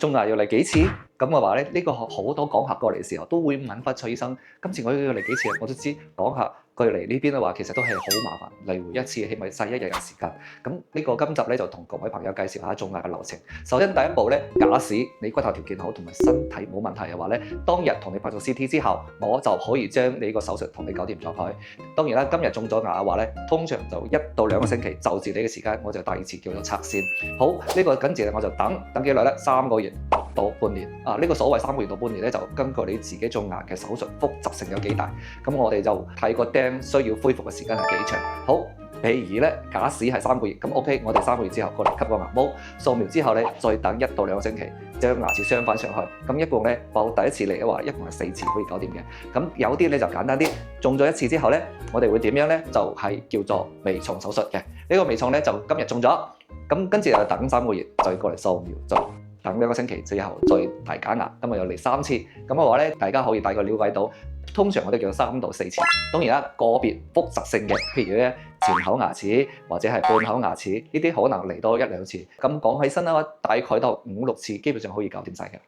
種牙要嚟幾次？咁嘅話咧，呢個好多講客過嚟嘅時候都會問翻蔡醫生，今次我要嚟幾次？我都知講客佢嚟呢邊嘅話，其實都係好麻煩，嚟回一次起碼嘥1日嘅時間。咁呢個今集咧就同各位朋友介紹下種牙嘅流程。首先第一步咧，假使你骨頭條件好同埋身體冇問題嘅話咧，當日同你拍咗 CT 之後，我就可以將你個手術同你搞掂咗佢。當然啦，今日種咗牙嘅話咧，通常就1到2個星期就住你嘅時間，我就第二次叫做拆線。好，呢個跟住咧我就等幾耐咧？3個月到半年啊！呢個所謂3個月到半年咧，就根據你自己種牙嘅手術複雜性有幾大，咁我哋就睇個釘需要恢復嘅時間係幾長。好，譬如咧，假使係3個月，咁 OK，我哋3個月之後過嚟吸個牙毛，掃描之後咧，再等1到2個星期，將牙齒鑲翻上去。咁一共咧，報第一次嚟嘅話，一共係4次可以搞掂嘅。咁有啲咧就簡單啲，種咗1次之後咧，我哋會點樣咧？就係叫做微創手術嘅。呢個微創咧就今日種咗，咁跟住又等3個月，再過嚟掃描，再等2個星期之後再大假牙，咁啊又嚟3次。咁嘅話咧，大家可以大概了解到，通常我哋叫3到4次。當然啦，個別複雜性嘅，譬如咧前口牙齒或者係半口牙齒，呢啲可能嚟多1、2次。咁講起身嘅話，大概都5、6次，基本上可以搞掂晒嘅。